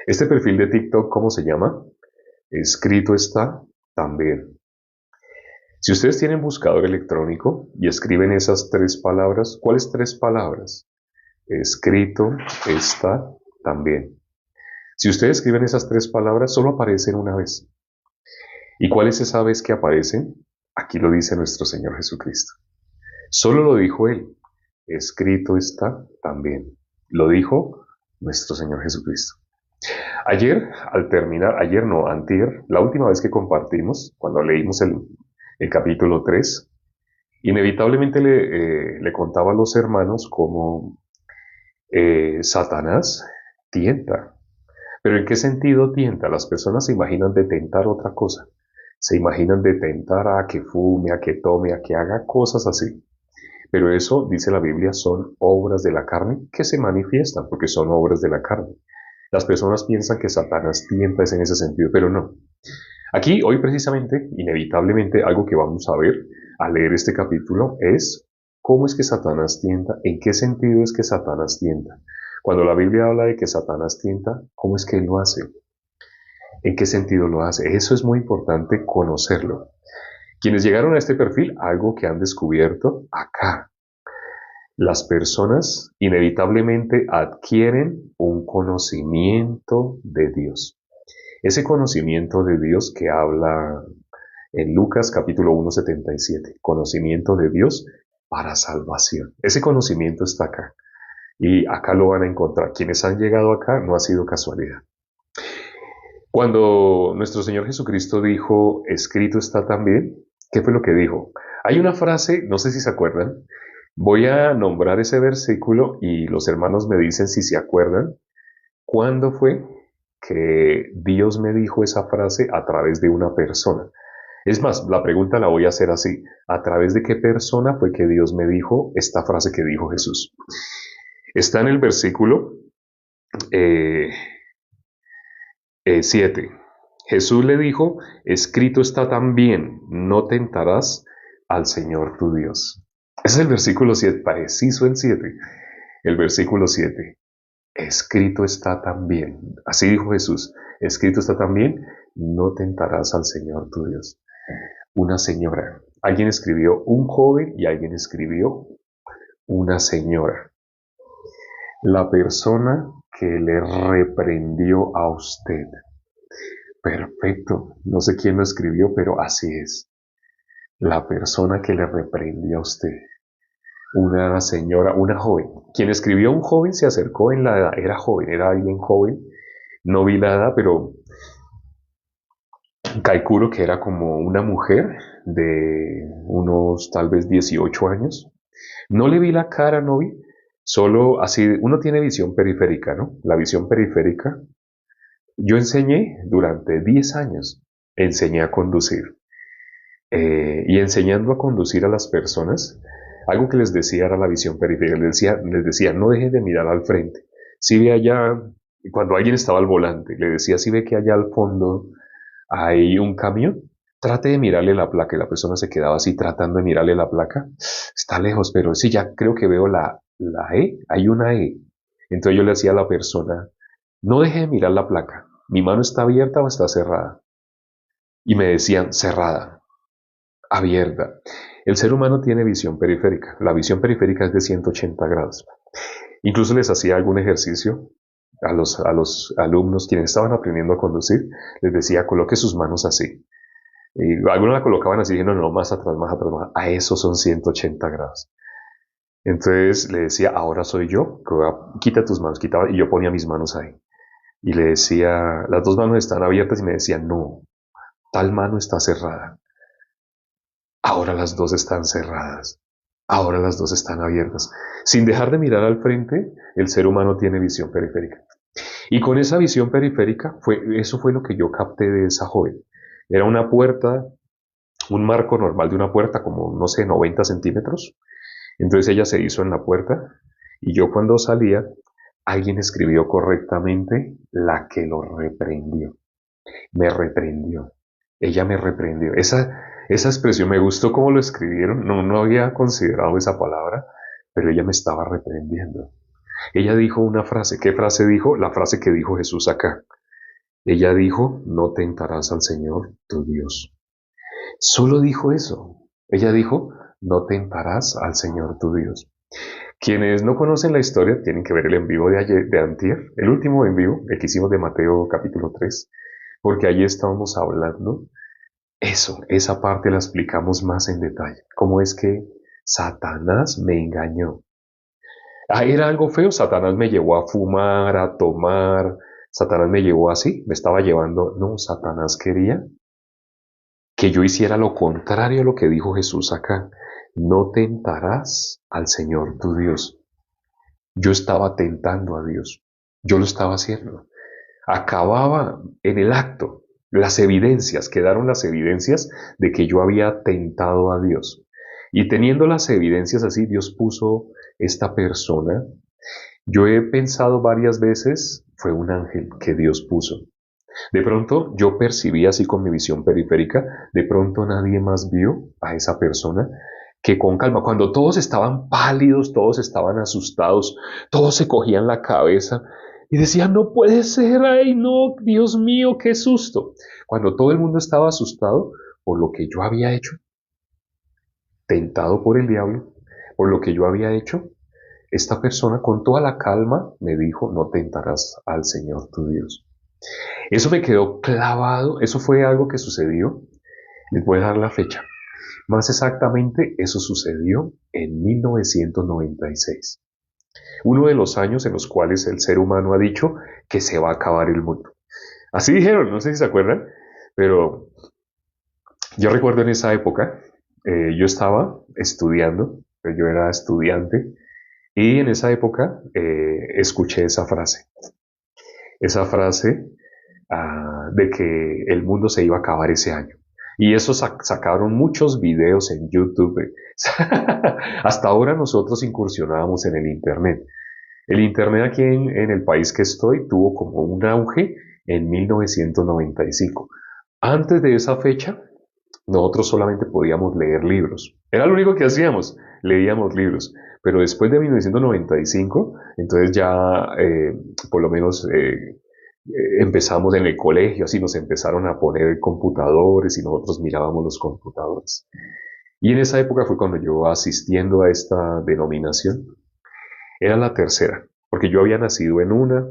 Este perfil de TikTok, ¿cómo se llama? Escrito está también. Si ustedes tienen buscador electrónico y escriben esas tres palabras, ¿cuáles tres palabras? Escrito está también. Si ustedes escriben esas tres palabras, solo aparecen una vez. ¿Y cuál es esa vez que aparecen? Aquí lo dice nuestro Señor Jesucristo. Solo lo dijo Él. Escrito está también. Lo dijo nuestro Señor Jesucristo. Ayer, al terminar, ayer no, antier, la última vez que compartimos, cuando leímos el capítulo 3, inevitablemente le contaba a los hermanos cómo Satanás tienta. Pero ¿en qué sentido tienta? Las personas se imaginan de tentar otra cosa. Se imaginan de tentar a que fume, a que tome, a que haga cosas así. Pero eso, dice la Biblia, son obras de la carne que se manifiestan porque son obras de la carne. Las personas piensan que Satanás tienta es en ese sentido, pero no. Aquí, hoy precisamente, inevitablemente, algo que vamos a ver al leer este capítulo es cómo es que Satanás tienta, en qué sentido es que Satanás tienta. Cuando la Biblia habla de que Satanás tienta, ¿cómo es que él lo hace? ¿En qué sentido lo hace? Eso es muy importante conocerlo. Quienes llegaron a este perfil, algo que han descubierto acá. Las personas inevitablemente adquieren un conocimiento de Dios. Ese conocimiento de Dios que habla en Lucas capítulo 1:77, conocimiento de Dios para salvación. Ese conocimiento está acá y acá lo van a encontrar. Quienes han llegado acá no ha sido casualidad. Cuando nuestro Señor Jesucristo dijo, escrito está también, ¿qué fue lo que dijo? Hay una frase, no sé si se acuerdan, voy a nombrar ese versículo y los hermanos me dicen si se acuerdan. ¿Cuándo fue que Dios me dijo esa frase a través de una persona? Es más, la pregunta la voy a hacer así. ¿A través de qué persona fue que Dios me dijo esta frase que dijo Jesús? Está en el versículo eh, 7. Jesús le dijo, escrito está también, no tentarás al Señor tu Dios. Ese es el versículo 7, preciso el 7. El versículo 7. Escrito está también. Así dijo Jesús. Escrito está también, no tentarás al Señor tu Dios. Una señora. Alguien escribió un joven y alguien escribió una señora. La persona que le reprendió a usted. Perfecto. No sé quién lo escribió, pero así es. La persona que le reprendió a usted. Una señora, una joven. Quien escribió un joven se acercó en la edad. Era joven, era alguien joven. No vi la edad, pero calculo que era como una mujer de unos tal vez 18 años. No le vi la cara, no vi. Solo así, uno tiene visión periférica, ¿no? La visión periférica. Yo enseñé durante 10 años, enseñé a conducir. Y enseñando a conducir a las personas, algo que les decía era la visión periférica. Les decía, no dejen de mirar al frente. Si ve allá, cuando alguien estaba al volante, le decía, si ve que allá al fondo hay un camión, trate de mirarle la placa. Y la persona se quedaba así tratando de mirarle la placa. Está lejos, pero sí, ya creo que veo la E. Hay una E. Entonces yo le decía a la persona, no deje de mirar la placa. ¿Mi mano está abierta o está cerrada? Y me decían, cerrada, abierta. El ser humano tiene visión periférica. La visión periférica es de 180 grados. Incluso les hacía algún ejercicio a los alumnos, quienes estaban aprendiendo a conducir, les decía, coloque sus manos así. Y algunos la colocaban así, diciendo, no, más atrás, más atrás, más. A eso son 180 grados. Entonces le decía, ahora soy yo, quita tus manos, quitaba, y yo ponía mis manos ahí. Y le decía, las dos manos están abiertas y me decía, no, tal mano está cerrada. Ahora las dos están cerradas. Ahora las dos están abiertas. Sin dejar de mirar al frente, el ser humano tiene visión periférica. Y con esa visión periférica, eso fue lo que yo capté de esa joven. Era una puerta, un marco normal de una puerta, como, no sé, 90 centímetros. Entonces ella se hizo en la puerta y yo cuando salía, alguien escribió correctamente la que lo reprendió. Me reprendió. Ella me reprendió. Esa expresión me gustó cómo lo escribieron. No había considerado esa palabra, pero ella me estaba reprendiendo. Ella dijo una frase. ¿Qué frase dijo? La frase que dijo Jesús acá. Ella dijo, no tentarás al Señor tu Dios. Solo dijo eso. Ella dijo, no tentarás al Señor tu Dios. Quienes no conocen la historia tienen que ver el en vivo de ayer, de antier, el último en vivo, el que hicimos de Mateo capítulo 3, porque allí estábamos hablando eso, esa parte la explicamos más en detalle. ¿Cómo es que Satanás me engañó? Era algo feo, Satanás me llevó a fumar, a tomar, Satanás me llevó así, me estaba llevando, no, Satanás quería que yo hiciera lo contrario a lo que dijo Jesús acá. No tentarás al Señor tu Dios. Yo estaba tentando a Dios. Yo lo estaba haciendo. Acababa en el acto. Las evidencias, quedaron las evidencias de que yo había tentado a Dios. Y teniendo las evidencias así, Dios puso esta persona. Yo he pensado varias veces, fue un ángel que Dios puso. De pronto yo percibí así con mi visión periférica, de pronto nadie más vio a esa persona que con calma, cuando todos estaban pálidos, todos estaban asustados, todos se cogían la cabeza y decían, no puede ser, ay no, Dios mío, qué susto. Cuando todo el mundo estaba asustado por lo que yo había hecho, tentado por el diablo, por lo que yo había hecho, esta persona con toda la calma me dijo, no tentarás al Señor tu Dios. Eso me quedó clavado, eso fue algo que sucedió, les voy a dar la fecha. Más exactamente, eso sucedió en 1996, uno de los años en los cuales el ser humano ha dicho que se va a acabar el mundo. Así dijeron, no sé si se acuerdan, pero yo recuerdo en esa época, yo estaba estudiando, yo era estudiante, y en esa época escuché esa frase de que el mundo se iba a acabar ese año. Y eso sacaron muchos videos en YouTube. Hasta ahora nosotros incursionábamos en el Internet. El Internet aquí en el país que estoy tuvo como un auge en 1995. Antes de esa fecha, nosotros solamente podíamos leer libros. Era lo único que hacíamos, leíamos libros. Pero después de 1995, entonces ya por lo menos empezamos en el colegio, así nos empezaron a poner computadores y nosotros mirábamos los computadores. Y en esa época fue cuando yo asistiendo a esta denominación, era la tercera, porque yo había nacido en una,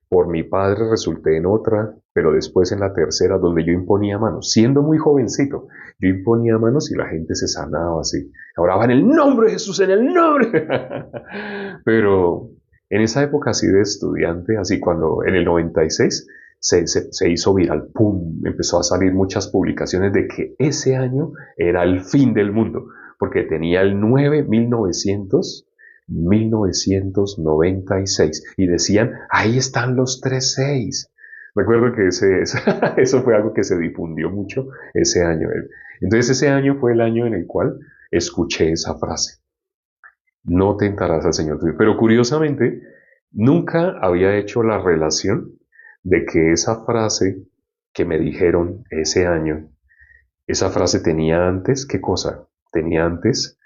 por mi padre resulté en otra, pero después en la tercera, donde yo imponía manos, siendo muy jovencito, yo imponía manos y la gente se sanaba así. Ahora va en el nombre de Jesús, en el nombre. Pero en esa época así de estudiante, así cuando en el 96 se hizo viral, ¡pum! Empezó a salir muchas publicaciones de que ese año era el fin del mundo, porque tenía el 1996 y decían, ahí están los 36. Recuerdo que eso fue algo que se difundió mucho ese año. Entonces ese año fue el año en el cual escuché esa frase. No tentarás al Señor tu Dios. Pero curiosamente, nunca había hecho la relación de que esa frase que me dijeron ese año, esa frase tenía antes, ¿qué cosa? Tenía antes,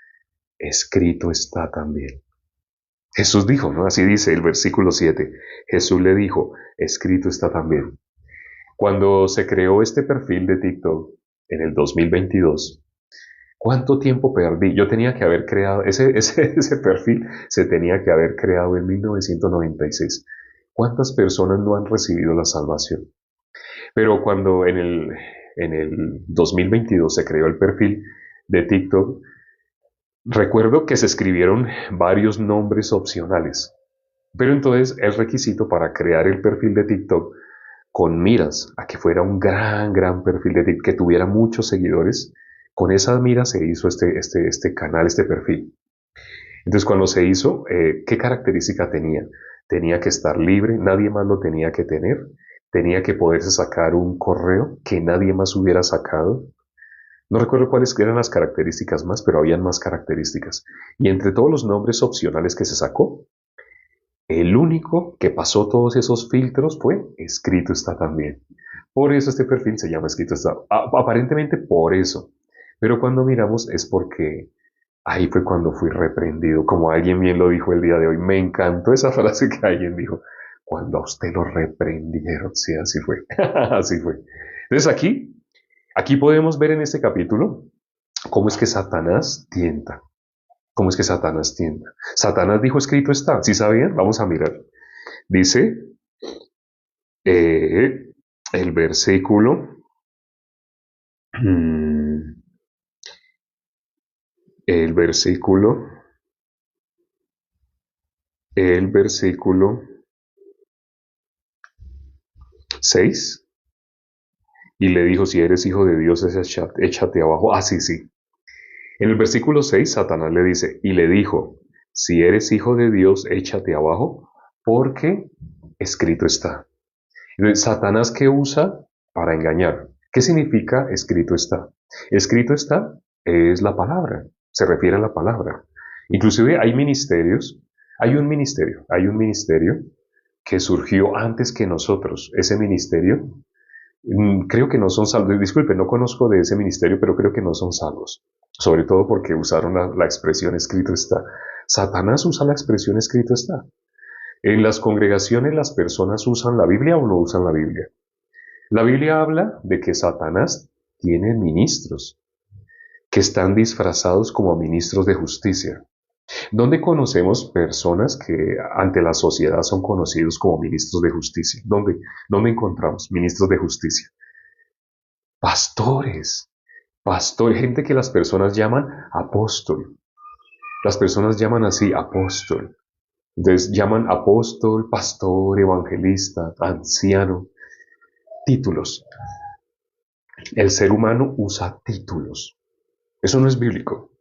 escrito está también. Jesús dijo, ¿no? Así dice el versículo 7. Jesús le dijo, escrito está también. Cuando se creó este perfil de TikTok en el 2022, ¿cuánto tiempo perdí? Yo tenía que haber creado, ese perfil se tenía que haber creado en 1996. ¿Cuántas personas no han recibido la salvación? Pero cuando en el 2022 se creó el perfil de TikTok, recuerdo que se escribieron varios nombres opcionales. Pero entonces el requisito para crear el perfil de TikTok con miras a que fuera un gran perfil de TikTok, que tuviera muchos seguidores, con esa mira se hizo este canal, este perfil. Entonces cuando se hizo, ¿qué característica tenía? Tenía que estar libre, nadie más lo tenía que tener, tenía que poderse sacar un correo que nadie más hubiera sacado. No recuerdo cuáles eran las características más, pero habían más características. Y entre todos los nombres opcionales que se sacó, el único que pasó todos esos filtros fue escrito está también. Por eso este perfil se llama escrito está. Aparentemente por eso. Pero cuando miramos es porque Ahí fue cuando fui reprendido, como alguien bien lo dijo el día de hoy. Me encantó esa frase que alguien dijo, cuando a usted lo reprendieron. Sí, así fue. Así fue. Entonces aquí podemos ver en este capítulo cómo es que Satanás tienta. ¿Cómo es que Satanás tienta? Satanás dijo, escrito está. ¿Sí sabían? Vamos a mirar. Dice eh, el versículo, el versículo, el versículo 6. Y le dijo, si eres hijo de Dios, échate abajo. Ah, sí, sí. En el versículo 6, Satanás le dice, y le dijo, si eres hijo de Dios, échate abajo, porque escrito está. Entonces, Satanás, ¿qué usa para engañar? ¿Qué significa escrito está? Escrito está es la palabra, se refiere a la palabra. Inclusive hay un ministerio que surgió antes que nosotros. Ese ministerio, creo que no son salvos. Disculpe, no conozco de ese ministerio, pero creo que no son salvos. Sobre todo porque usaron la expresión escrito está. Satanás usa la expresión escrito está. En las congregaciones las personas usan la Biblia o no usan la Biblia. La Biblia habla de que Satanás tiene ministros que están disfrazados como ministros de justicia. ¿Dónde conocemos personas que ante la sociedad son conocidos como ministros de justicia? ¿Dónde encontramos ministros de justicia? Pastores, gente que las personas llaman apóstol. Las personas llaman así apóstol. Entonces llaman apóstol, pastor, evangelista, anciano, títulos. El ser humano usa títulos. Eso no es bíblico.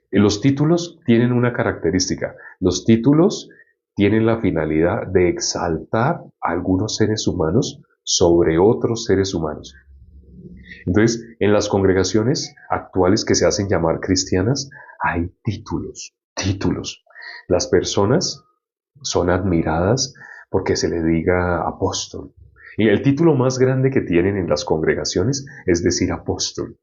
Los títulos tienen una característica. Los títulos tienen la finalidad de exaltar a algunos seres humanos sobre otros seres humanos. Entonces, en las congregaciones actuales que se hacen llamar cristianas, hay títulos. Las personas son admiradas porque se le diga apóstol. Y el título más grande que tienen en las congregaciones es decir apóstol.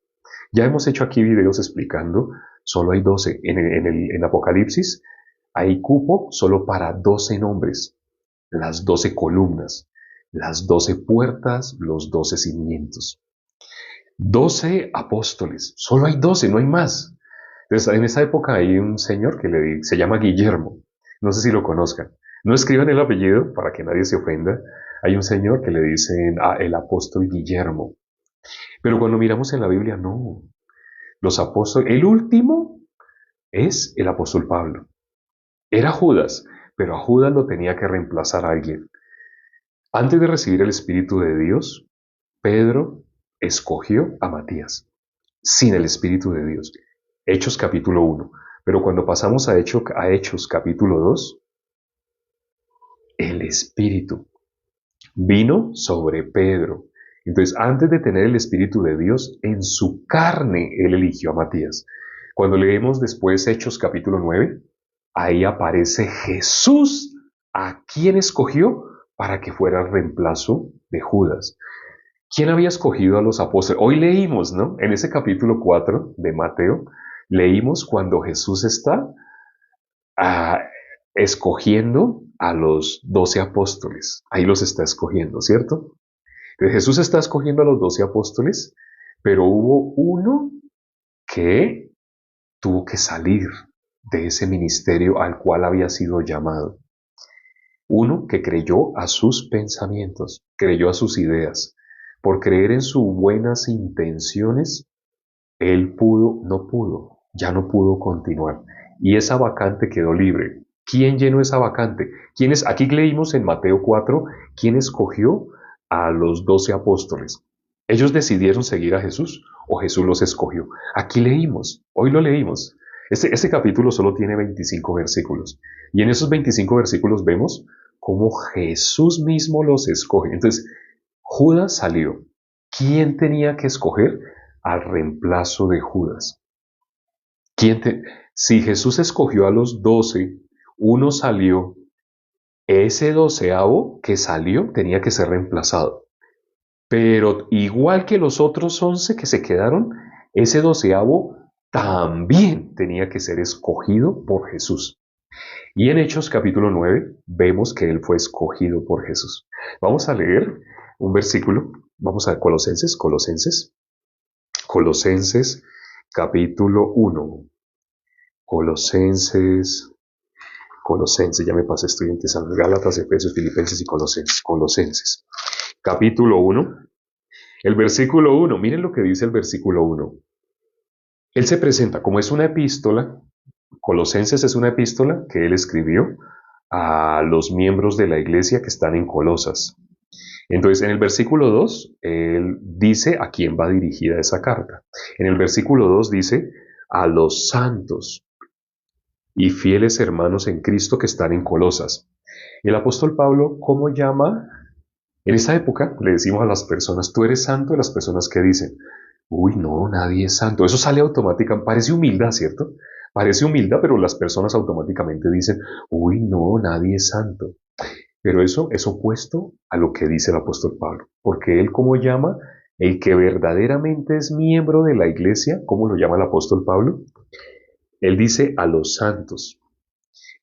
Ya hemos hecho aquí videos explicando, solo hay 12. En Apocalipsis hay cupo solo para 12 nombres, las 12 columnas, las 12 puertas, los 12 cimientos. 12 apóstoles, solo hay 12, no hay más. Entonces, en esa época hay un señor que se llama Guillermo, no sé si lo conozcan. No escriban el apellido para que nadie se ofenda. Hay un señor que le dicen el apóstol Guillermo. Pero cuando miramos en la Biblia, no. Los apóstoles, el último es el apóstol Pablo. Era Judas, pero a Judas lo tenía que reemplazar a alguien. Antes de recibir el Espíritu de Dios, Pedro escogió a Matías, sin el Espíritu de Dios. Hechos capítulo 1. Pero cuando pasamos a Hechos capítulo 2, el Espíritu vino sobre Pedro. Entonces, antes de tener el Espíritu de Dios, en su carne él eligió a Matías. Cuando leemos después Hechos capítulo 9, ahí aparece Jesús, a quien escogió para que fuera el reemplazo de Judas. ¿Quién había escogido a los apóstoles? Hoy leímos, ¿no? En ese capítulo 4 de Mateo, leímos cuando Jesús está ah, escogiendo a los 12 apóstoles. Ahí los está escogiendo, ¿cierto? Entonces, Jesús está escogiendo a los 12 apóstoles, pero hubo uno que tuvo que salir de ese ministerio al cual había sido llamado. Uno que creyó a sus pensamientos, creyó a sus ideas. Por creer en sus buenas intenciones, él ya no pudo continuar. Y esa vacante quedó libre. ¿Quién llenó esa vacante? Aquí leímos en Mateo 4, ¿quién escogió a los 12 apóstoles? ¿Ellos decidieron seguir a Jesús o Jesús los escogió? Aquí leímos, hoy lo leímos. Este capítulo solo tiene 25 versículos. Y en esos 25 versículos vemos cómo Jesús mismo los escoge. Entonces, Judas salió. ¿Quién tenía que escoger al reemplazo de Judas? Si Jesús escogió a los 12, uno salió, ese 12avo que salió tenía que ser reemplazado. Pero igual que los otros 11 que se quedaron, ese 12avo también tenía que ser escogido por Jesús. Y en Hechos capítulo 9 vemos que él fue escogido por Jesús. Vamos a leer un versículo. Vamos a Colosenses capítulo 1. Colosenses, ya me pasé, estoy en Gálatas, Efesios, Filipenses y Colosenses. Capítulo 1. El versículo 1, miren lo que dice el versículo 1. Él se presenta como es una epístola. Colosenses es una epístola que él escribió a los miembros de la iglesia que están en Colosas. Entonces, en el versículo 2, él dice a quién va dirigida esa carta. En el versículo 2 dice a los santos y fieles hermanos en Cristo que están en Colosas. El apóstol Pablo, ¿cómo llama? En esta época le decimos a las personas, tú eres santo, y las personas que dicen, uy, no, nadie es santo. Eso sale automáticamente, parece humildad, ¿cierto? Parece humildad, pero las personas automáticamente dicen, uy, no, nadie es santo. Pero eso es opuesto a lo que dice el apóstol Pablo, porque él, ¿cómo llama? El que verdaderamente es miembro de la iglesia, ¿cómo lo llama el apóstol Pablo? Él dice a los santos,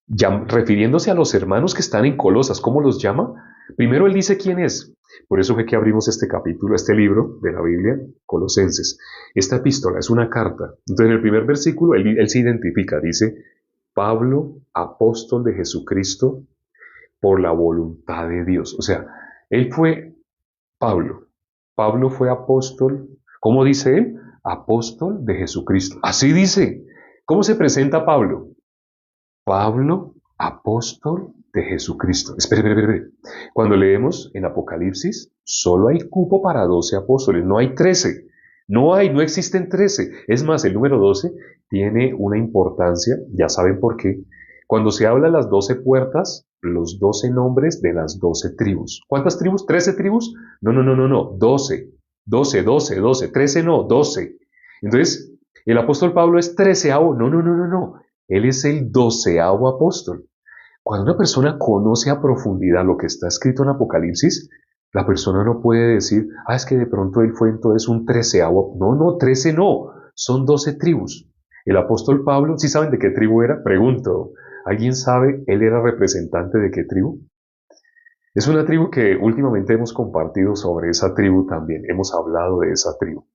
ya, refiriéndose a los hermanos que están en Colosas, ¿cómo los llama? Primero él dice quién es. Por eso fue que abrimos este capítulo, este libro de la Biblia, Colosenses. Esta epístola es una carta. Entonces en el primer versículo él se identifica, dice, Pablo, apóstol de Jesucristo, por la voluntad de Dios. O sea, él fue Pablo. Pablo fue apóstol. ¿Cómo dice él? Apóstol de Jesucristo. Así dice. ¿Cómo se presenta Pablo? Pablo, apóstol de Jesucristo. Espere. Cuando leemos en Apocalipsis, solo hay cupo para 12 apóstoles, no hay 13. No existen 13. Es más, el número 12 tiene una importancia, ya saben por qué. Cuando se habla de las 12 puertas, los 12 nombres de las 12 tribus. ¿Cuántas tribus? ¿13 tribus? No. 12. 12. 13 no, 12. Entonces, el apóstol Pablo es 13avo. No. Él es el 12avo apóstol. Cuando una persona conoce a profundidad lo que está escrito en Apocalipsis, la persona no puede decir, es que de pronto él fue entonces un 13avo. No, 13 no, son 12 tribus. El apóstol Pablo, ¿sí saben de qué tribu era? Pregunto, ¿alguien sabe él era representante de qué tribu? Es una tribu que últimamente hemos compartido sobre esa tribu también, hemos hablado de esa tribu.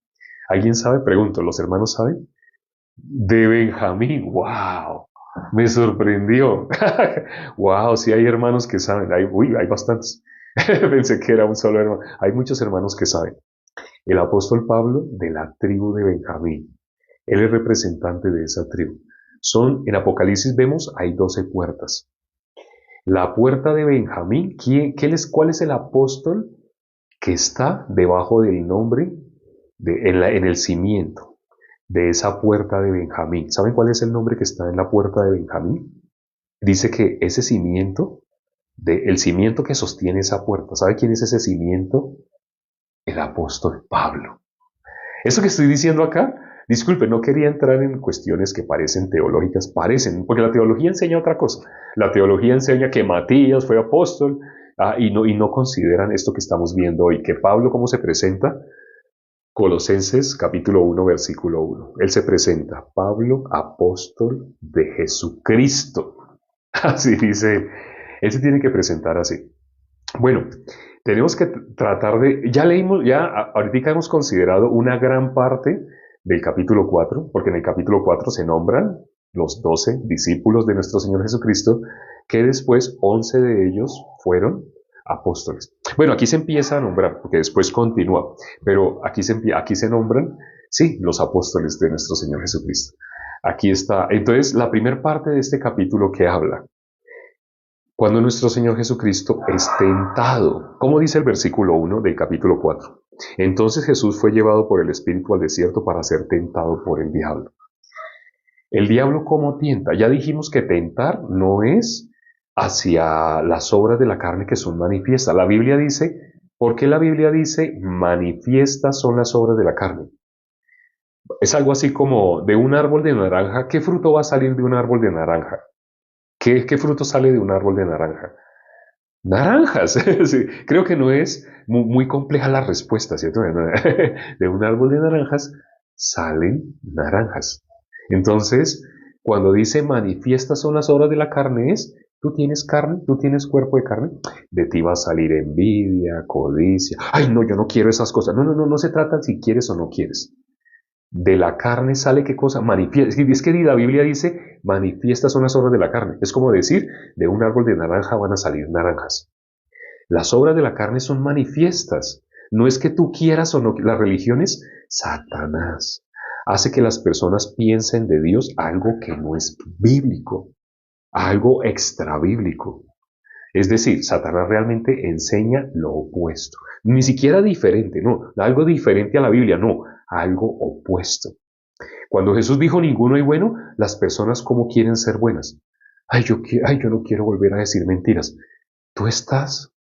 ¿Alguien sabe? Pregunto, ¿los hermanos saben? De Benjamín, wow, me sorprendió. Wow, sí hay hermanos que saben, hay bastantes. Pensé que era un solo hermano. Hay muchos hermanos que saben. El apóstol Pablo de la tribu de Benjamín. Él es representante de esa tribu. En Apocalipsis vemos, hay 12 puertas. La puerta de Benjamín, ¿cuál es el apóstol que está debajo del nombre, en el cimiento de esa puerta de Benjamín? ¿Saben cuál es el nombre que está en la puerta de Benjamín? Dice que ese cimiento, el cimiento que sostiene esa puerta, ¿sabe quién es ese cimiento? El apóstol Pablo. Eso que estoy diciendo acá, disculpe, no quería entrar en cuestiones que parecen teológicas, porque la teología enseña otra cosa. La teología enseña que Matías fue apóstol, y no consideran esto que estamos viendo hoy, que Pablo, ¿cómo se presenta? Colosenses capítulo 1, versículo 1. Él se presenta, Pablo, apóstol de Jesucristo. Así dice, él se tiene que presentar así. Bueno, tenemos que tratar ya leímos, ahorita hemos considerado una gran parte del capítulo 4, porque en el capítulo 4 se nombran los 12 discípulos de nuestro Señor Jesucristo, que después 11 de ellos fueron apóstoles. Bueno, aquí se empieza a nombrar, porque después continúa, pero aquí se nombran, sí, los apóstoles de nuestro Señor Jesucristo. Aquí está. Entonces, la primera parte de este capítulo que habla, cuando nuestro Señor Jesucristo es tentado, como dice el versículo 1 del capítulo 4. Entonces Jesús fue llevado por el Espíritu al desierto para ser tentado por el diablo. El diablo, ¿cómo tienta? Ya dijimos que tentar no es hacia las obras de la carne que son manifiestas. La Biblia dice, ¿por qué la Biblia dice manifiestas son las obras de la carne? Es algo así como de un árbol de naranja. ¿Qué fruto va a salir de un árbol de naranja? ¿Qué fruto sale de un árbol de naranja? Naranjas. Sí, creo que no es muy compleja la respuesta, ¿cierto? De un árbol de naranjas salen naranjas. Entonces, cuando dice manifiestas son las obras de la carne es, tú tienes carne, tú tienes cuerpo de carne, de ti va a salir envidia, codicia. Ay, no, yo no quiero esas cosas. No, no, no, no se trata si quieres o no quieres. De la carne sale qué cosa, manifiesta. Es que la Biblia dice, manifiestas son las obras de la carne. Es como decir, de un árbol de naranja van a salir naranjas. Las obras de la carne son manifiestas. No es que tú quieras o no. Las religiones, Satanás, hace que las personas piensen de Dios algo que no es bíblico, algo extrabíblico. Es decir, Satanás realmente enseña lo opuesto. Ni siquiera diferente, no, algo diferente a la Biblia, no, algo opuesto. Cuando Jesús dijo ninguno hay bueno, las personas cómo quieren ser buenas. Yo no quiero volver a decir mentiras. Tú estás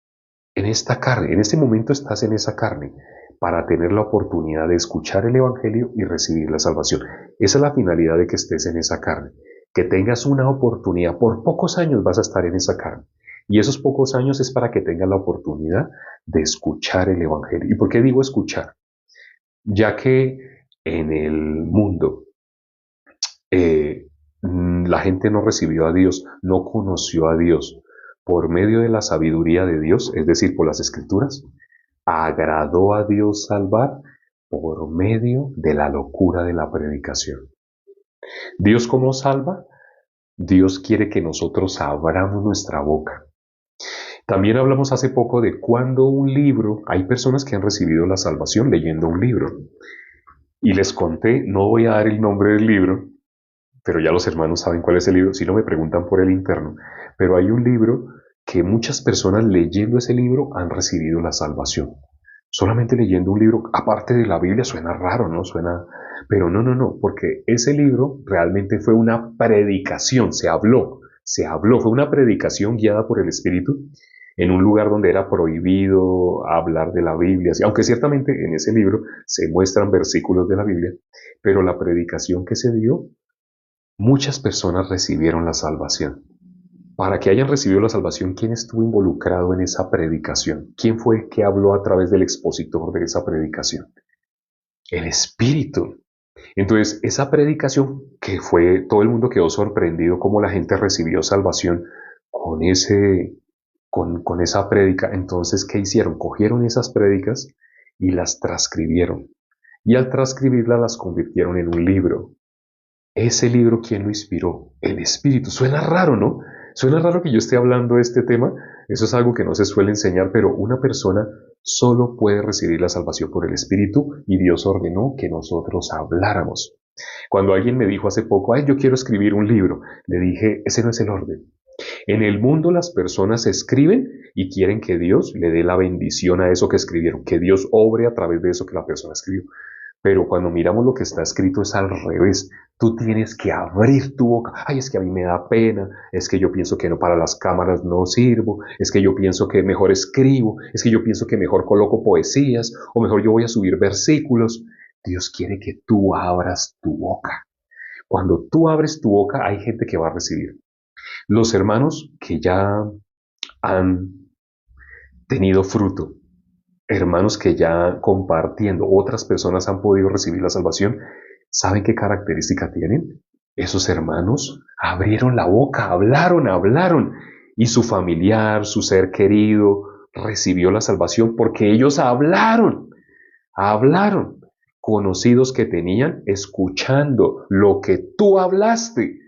en esta carne, en este momento estás en esa carne para tener la oportunidad de escuchar el Evangelio y recibir la salvación. Esa es la finalidad de que estés en esa carne, que tengas una oportunidad. Por pocos años vas a estar en esa carne. Y esos pocos años es para que tengas la oportunidad de escuchar el Evangelio. ¿Y por qué digo escuchar? Ya que en el mundo la gente no recibió a Dios, no conoció a Dios por medio de la sabiduría de Dios, es decir, por las escrituras, agradó a Dios salvar por medio de la locura de la predicación. ¿Dios cómo salva? Dios quiere que nosotros abramos nuestra boca. También hablamos hace poco de cuando un libro, hay personas que han recibido la salvación leyendo un libro. Y les conté, no voy a dar el nombre del libro, pero ya los hermanos saben cuál es el libro, si no me preguntan por el interno, pero hay un libro que muchas personas leyendo ese libro han recibido la salvación. Solamente leyendo un libro, aparte de la Biblia, suena raro, ¿no? Suena, pero no, no, no, porque ese libro realmente fue una predicación, se habló, fue una predicación guiada por el Espíritu en un lugar donde era prohibido hablar de la Biblia, aunque ciertamente en ese libro se muestran versículos de la Biblia, pero la predicación que se dio, muchas personas recibieron la salvación. Para que hayan recibido la salvación, ¿quién estuvo involucrado en esa predicación? ¿Quién fue que habló a través del expositor de esa predicación? El Espíritu. Entonces, esa predicación que fue, todo el mundo quedó sorprendido cómo la gente recibió salvación con con esa prédica. Entonces, ¿qué hicieron? Cogieron esas prédicas y las transcribieron. Y al transcribirlas las convirtieron en un libro. Ese libro, ¿quién lo inspiró? El Espíritu. Suena raro, ¿no? Suena raro que yo esté hablando de este tema. Eso es algo que no se suele enseñar, pero una persona solo puede recibir la salvación por el Espíritu y Dios ordenó que nosotros habláramos. Cuando alguien me dijo hace poco, ay, yo quiero escribir un libro, le dije, ese no es el orden. En el mundo las personas escriben y quieren que Dios le dé la bendición a eso que escribieron, que Dios obre a través de eso que la persona escribió. Pero cuando miramos lo que está escrito es al revés. Tú tienes que abrir tu boca. Ay, es que a mí me da pena. Es que yo pienso que no para las cámaras no sirvo. Es que yo pienso que mejor escribo. Es que yo pienso que mejor coloco poesías. O mejor yo voy a subir versículos. Dios quiere que tú abras tu boca. Cuando tú abres tu boca, hay gente que va a recibir. Los hermanos que ya han tenido fruto, hermanos que ya compartiendo, otras personas han podido recibir la salvación, ¿saben qué característica tienen? Esos hermanos abrieron la boca, hablaron, y su familiar, su ser querido, recibió la salvación porque ellos hablaron, conocidos que tenían, escuchando lo que tú hablaste.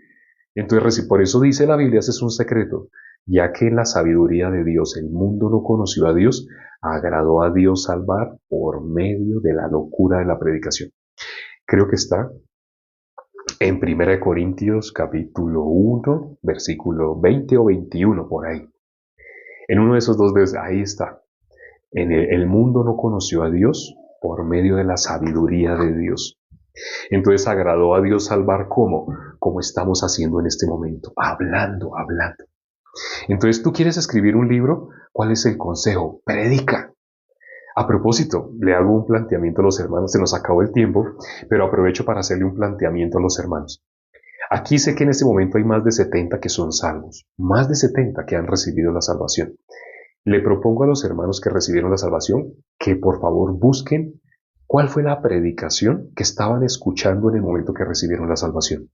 Entonces, por eso dice la Biblia, ese es un secreto, ya que en la sabiduría de Dios el mundo no conoció a Dios, agradó a Dios salvar por medio de la locura de la predicación. Creo que está en 1 Corintios capítulo 1, versículo 20 o 21, por ahí. En uno de esos dos versículos, ahí está. El mundo no conoció a Dios por medio de la sabiduría de Dios. Entonces agradó a Dios salvar ¿cómo? Como estamos haciendo en este momento, hablando. Entonces, ¿tú quieres escribir un libro? ¿Cuál es el consejo? Predica. A propósito, le hago un planteamiento a los hermanos, se nos acabó el tiempo, pero aprovecho para hacerle un planteamiento a los hermanos. Aquí sé que en este momento hay más de 70 que son salvos, más de 70 que han recibido la salvación. Le propongo a los hermanos que recibieron la salvación que por favor busquen ¿Cuál fue la predicación que estaban escuchando en el momento que recibieron la salvación?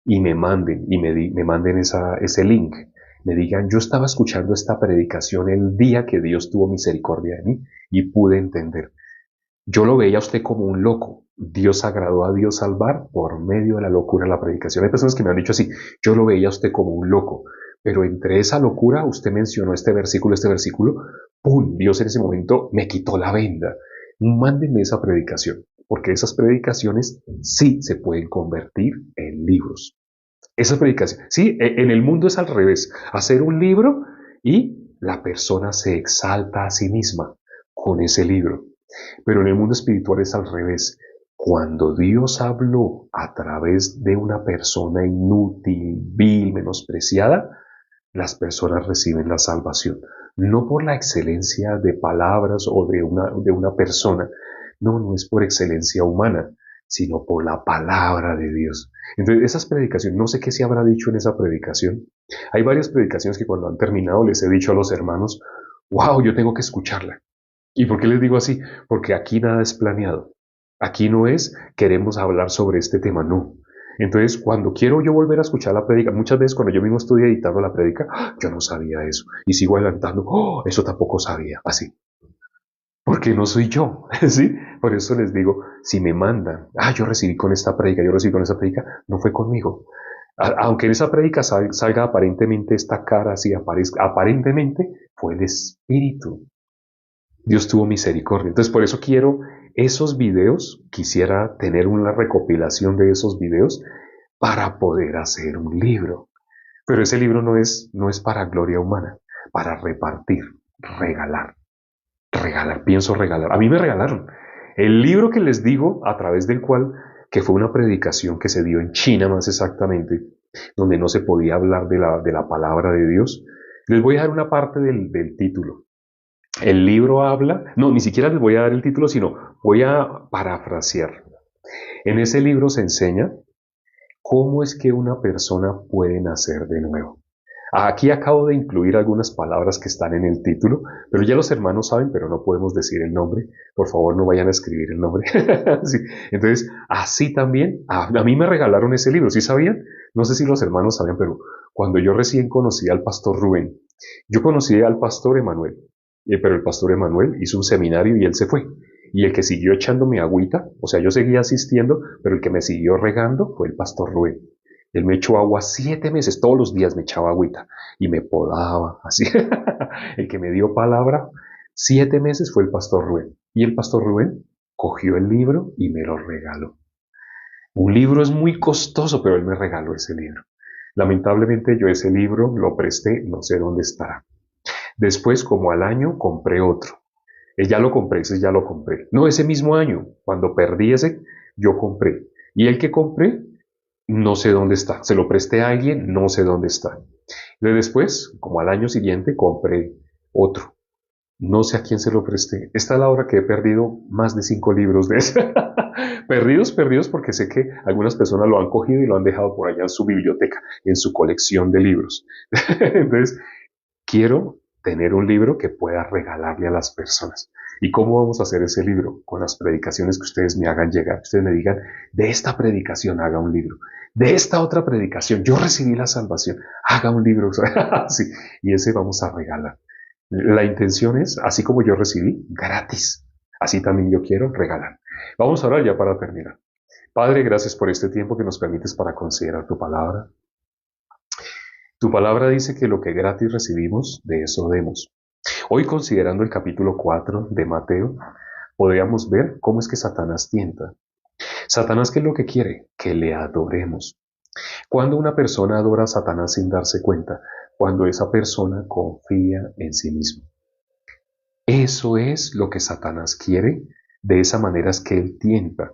Y me manden, me manden ese link. Me digan, yo estaba escuchando esta predicación el día que Dios tuvo misericordia de mí y pude entender. Yo lo veía a usted como un loco. Dios agradó a Dios salvar por medio de la locura de la predicación. Hay personas que me han dicho así, yo lo veía a usted como un loco. Pero entre esa locura, usted mencionó este versículo, ¡pum! Dios en ese momento me quitó la venda. Mándenme esa predicación, porque esas predicaciones sí se pueden convertir en libros. Esa predicación, sí, en el mundo es al revés. Hacer un libro y la persona se exalta a sí misma con ese libro. Pero en el mundo espiritual es al revés. Cuando Dios habló a través de una persona inútil, vil, menospreciada, las personas reciben la salvación. No por la excelencia de palabras o de una persona. No, no es por excelencia humana, sino por la palabra de Dios. Entonces, esas predicaciones, no sé qué se habrá dicho en esa predicación. Hay varias predicaciones que cuando han terminado les he dicho a los hermanos, wow, yo tengo que escucharla. ¿Y por qué les digo así? Porque aquí nada es planeado. Aquí no es queremos hablar sobre este tema, no. Entonces, cuando quiero yo volver a escuchar la prédica, muchas veces cuando yo mismo estoy editando la prédica, yo no sabía eso. Y sigo adelantando, eso tampoco sabía. Así. Porque no soy yo, ¿sí? Por eso les digo, si me mandan, yo recibí con esta prédica, yo recibí con esa prédica, no fue conmigo. Aunque en esa prédica salga aparentemente esta cara así, aparentemente fue el Espíritu. Dios tuvo misericordia. Entonces, por eso quiero esos videos, quisiera tener una recopilación de esos videos para poder hacer un libro. Pero ese libro no es para gloria humana, para repartir, regalar, regalar, pienso regalar. A mí me regalaron el libro que les digo, a través del cual, que fue una predicación que se dio en China más exactamente, donde no se podía hablar de la palabra de Dios. Les voy a dar una parte del título. El libro habla, no, ni siquiera les voy a dar el título, sino voy a parafrasear. En ese libro se enseña cómo es que una persona puede nacer de nuevo. Aquí acabo de incluir algunas palabras que están en el título, pero ya los hermanos saben, pero no podemos decir el nombre. Por favor, no vayan a escribir el nombre. Sí. Entonces, así también, a mí me regalaron ese libro, ¿sí sabían? No sé si los hermanos sabían, pero cuando yo recién conocí al pastor Rubén, yo conocí al pastor Emanuel, pero el pastor Emanuel hizo un seminario y él se fue. Y el que siguió echándome agüita, o sea, yo seguía asistiendo, pero el que me siguió regando fue el pastor Rubén. Él me echó agua 7 meses, todos los días me echaba agüita y me podaba, así. El que me dio palabra 7 meses fue el pastor Rubén. Y el pastor Rubén cogió el libro y me lo regaló. Un libro es muy costoso, pero él me regaló ese libro. Lamentablemente yo ese libro lo presté, no sé dónde estará. Después, como al año, compré otro. Ya lo compré, ese ya lo compré. No, ese mismo año, cuando perdí ese, yo compré. Y el que compré, no sé dónde está. Se lo presté a alguien, no sé dónde está. Y después, como al año siguiente, compré otro. No sé a quién se lo presté. Esta es la hora que he perdido más de 5 libros de ese. Perdidos, perdidos, porque sé que algunas personas lo han cogido y lo han dejado por allá en su biblioteca, en su colección de libros. Entonces, quiero tener un libro que pueda regalarle a las personas. ¿Y cómo vamos a hacer ese libro? Con las predicaciones que ustedes me hagan llegar. Ustedes me digan, de esta predicación haga un libro. De esta otra predicación, yo recibí la salvación, haga un libro. Sí, y ese vamos a regalar. La intención es, así como yo recibí, gratis. Así también yo quiero regalar. Vamos a orar ya para terminar. Padre, gracias por este tiempo que nos permites para considerar tu palabra. Tu palabra dice que lo que gratis recibimos, de eso demos. Hoy, considerando el capítulo 4 de Mateo, podríamos ver cómo es que Satanás tienta. Satanás, ¿qué es lo que quiere? Que le adoremos. Cuando una persona adora a Satanás sin darse cuenta, cuando esa persona confía en sí mismo. Eso es lo que Satanás quiere, de esa manera es que él tienta.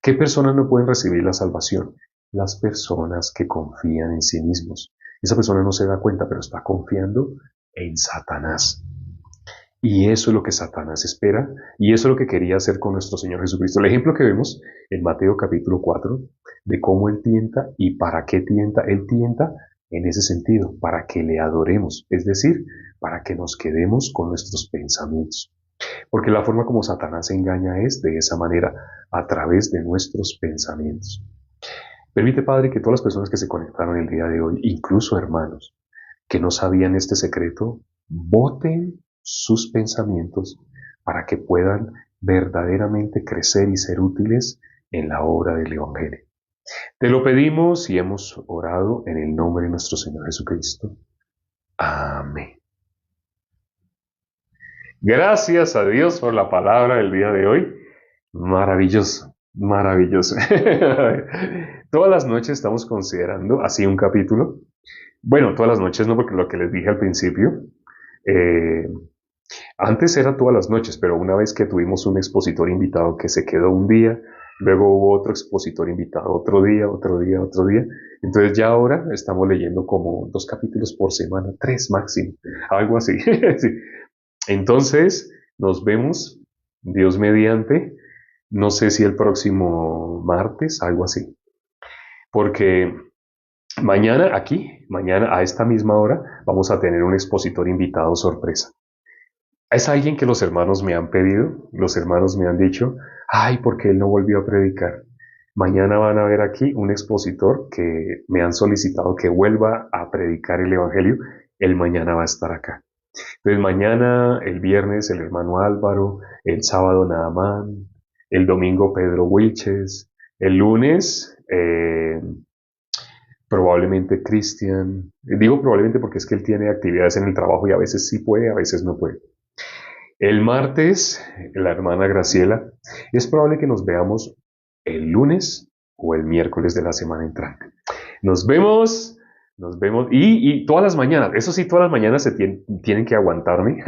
¿Qué personas no pueden recibir la salvación? Las personas que confían en sí mismos. Esa persona no se da cuenta, pero está confiando en Satanás. Y eso es lo que Satanás espera, y eso es lo que quería hacer con nuestro Señor Jesucristo. El ejemplo que vemos en Mateo capítulo 4, de cómo Él tienta y para qué tienta. Él tienta en ese sentido, para que le adoremos, es decir, para que nos quedemos con nuestros pensamientos. Porque la forma como Satanás engaña es de esa manera, a través de nuestros pensamientos. Permite, Padre, que todas las personas que se conectaron el día de hoy, incluso hermanos, que no sabían este secreto, voten sus pensamientos para que puedan verdaderamente crecer y ser útiles en la obra del Evangelio. Te lo pedimos y hemos orado en el nombre de nuestro Señor Jesucristo. Amén. Gracias a Dios por la palabra del día de hoy. Maravilloso, maravilloso. Todas las noches estamos considerando así un capítulo. Bueno, todas las noches no, porque lo que les dije al principio, eh, antes era todas las noches, pero una vez que tuvimos un expositor invitado que se quedó un día, luego hubo otro expositor invitado otro día, otro día, otro día. Entonces ya ahora estamos leyendo como 2 capítulos por semana, 3 máximo, algo así. Sí. Entonces nos vemos, Dios mediante, no sé si el próximo martes, algo así. Porque mañana aquí, mañana a esta misma hora, vamos a tener un expositor invitado sorpresa. Es alguien que los hermanos me han pedido, los hermanos me han dicho, ay, ¿por qué él no volvió a predicar? Mañana van a ver aquí un expositor que me han solicitado que vuelva a predicar el Evangelio. Él mañana va a estar acá. Entonces mañana, el viernes, el hermano Álvaro, el sábado Naamán, el domingo Pedro Wilches, el lunes probablemente Cristian. Digo probablemente porque es que él tiene actividades en el trabajo y a veces sí puede, a veces no puede. El martes, la hermana Graciela. Es probable que nos veamos el lunes o el miércoles de la semana entrante. Nos vemos, nos vemos. Y todas las mañanas, eso sí, todas las mañanas tienen que aguantarme.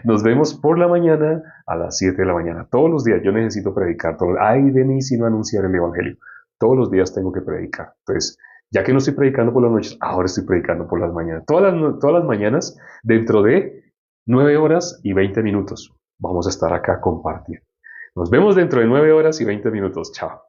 Nos vemos por la mañana a las 7 de la mañana. Todos los días yo necesito predicar. Ay de mí si no anunciar el Evangelio. Todos los días tengo que predicar. Entonces, ya que no estoy predicando por las noches, ahora estoy predicando por las mañanas. Todas las mañanas, dentro de 9 horas y 20 minutos, vamos a estar acá compartiendo. Nos vemos dentro de 9 horas y 20 minutos. Chao.